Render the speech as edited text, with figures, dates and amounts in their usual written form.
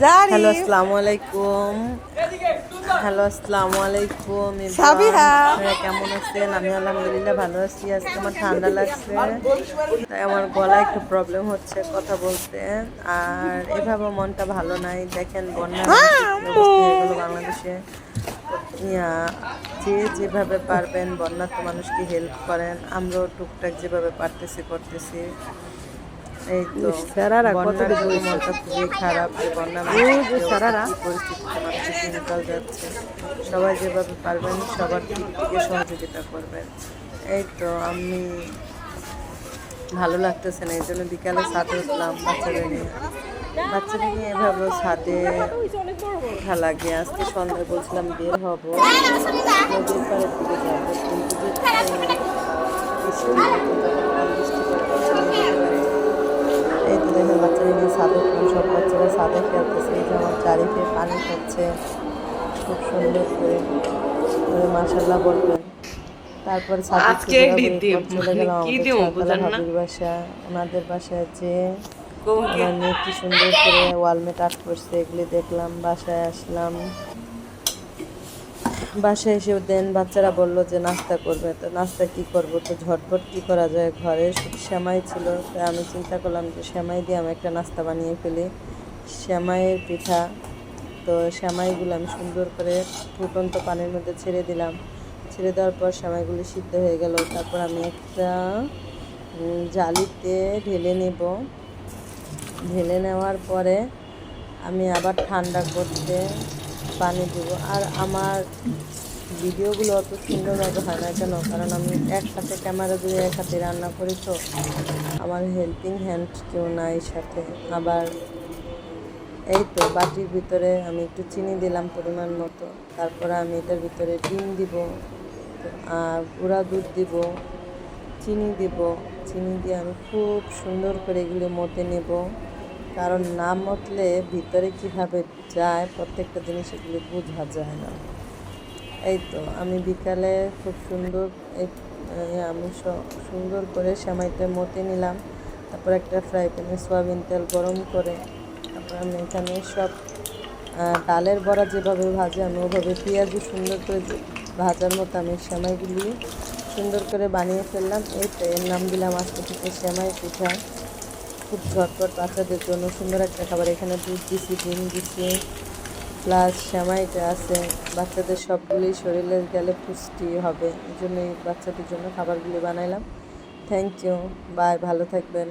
Hello আসসালামু আলাইকুম। সাবিহা আপনারা কেমন আছেন? আমি আলহামদুলিল্লাহ ভালো আছি। আজকে আমার ঠান্ডা লাগছে, তাই আমার গলায় একটু প্রবলেম হচ্ছে কথা বলতে। আর এভাবে মনটা ভালো নাই। দেখেন বন্যার অবস্থা কি অবস্থা হয়ে গেল বাংলাদেশে। ইয়া যে যেভাবে পারবেন বন্যার্ত মানুষকে হেল্প করেন। আমরাও টুকটাক যেভাবে পারতেছি করতেছি। এই তো সারারা কত বন্যার কিছু জন্য হয়েছে। মনটা খুবই খারাপ যে বন্যা ও মানুষের যে কি অবস্থা, সারারা কি পরিস্থিতিতে মানুষের দিনকাল যাচ্ছে। সবাই যেভাবে পারবেন সবার দিক থেকে সহযোগিতা করবেন। এই তো আমি ভালো লাগতেছে না, এই জন্য বিকালে ছাদে উঠলাম বাচ্চাদের নিয়ে এভাবে ছাদে উঠা লাগে। আজকে সন্ধ্যায় বলছিলাম বের হব, নদীর পাড়ের দিকে যাবো, কিন্তু বৃষ্টি হচ্ছে, তখন আবার বৃষ্টি পড়ে বাচ্চারা যেতে পারি। এই তো দেখেন বাচ্চারা নিয়ে ছাদে উঠলাম, সব বাচ্চারা ছাদে খেলতেছে। এই যে আমার চারিফে পানি খাচ্ছে খুব সুন্দর করে, মাশাল্লাহ বলবেন। তারপর ছাদে আজকে থেকে ঘোরাঘুরির দিতে পর চলে মানে গেলাম কি আমাদের দিব ছয়তলা বুঝেন না ভাবির বাসা। ওনাদের বাসায় যে কৌকে ওনার মেয়ে কি সুন্দর করে ওয়ালমেট আর্ট করছে, এগুলি দেখলাম। বাসায় আসলাম, বাসায় এসে দেন বাচ্চারা বলল যে নাস্তা করবে। তো নাস্তা কি করব, তো ঝটপট কি করা যায়, ঘরে শুধু সেমাই ছিল। তাই আমি চিন্তা করলাম যে সেমাই দিয়ে আমি একটা নাস্তা বানিয়ে ফেলি, সেমাইয়ের পিঠা। তো সেমাইগুলো আমি সুন্দর করে ফুটন্ত পানির মধ্যে ছেড়ে দিলাম। ছেড়ে দেওয়ার পর সেমাইগুলি সিদ্ধ হয়ে গেল। তারপর আমি একটা জালিতে ঢেলে নেব। ঢেলে নেওয়ার পরে আমি আবার ঠান্ডা করতে পানি দেব। আর আমার ভিডিওগুলো অত সুন্দরভাবে হয় না কেন, কারণ আমি এক হাতে ক্যামেরা ধরে এক হাতে রান্না করি, তো আমার হেল্পিং হ্যান্ড কেউ নাই সাথে। আবার এই তো বাটির ভিতরে আমি একটু চিনি দিলাম পরিমাণ মতো। তারপরে আমি এটার ভিতরে ডিম দিব, আর গুঁড়া দুধ দিব, চিনি দিব। চিনি দিয়ে আমি খুব সুন্দর করে এগুলো মতে নেব, কারণ না মতলে ভিতরে কীভাবে যায় প্রত্যেকটা জিনিস এগুলি বোঝা যায় না। এই তো আমি বিকালে খুব সুন্দর আমি সুন্দর করে সেমাইটা মতে নিলাম। তারপর একটা ফ্রাই প্যানে সয়াবিন তেল গরম করে তারপর আমি এখানে সব ডালের বড়া যেভাবে ভাজে আমি ওভাবে পেঁয়াজও সুন্দর করে ভাজার মতো আমি সেমাইগুলি সুন্দর করে বানিয়ে ফেললাম। এই তো এর নাম দিলাম আজকে থেকে সেমাই পিঠা। খুব ঝটপট বাচ্চাদের জন্য সুন্দর একটা খাবার। এখানে দুধ দিছি, ডিম দিছি, প্লাস সেমাইটা আছে। বাচ্চাদের সবগুলি শরীরে গেলে পুষ্টি হবে, এই জন্য বাচ্চাদের জন্য খাবারগুলি বানাইলাম। থ্যাংক ইউ, বাই, ভালো থাকবেন।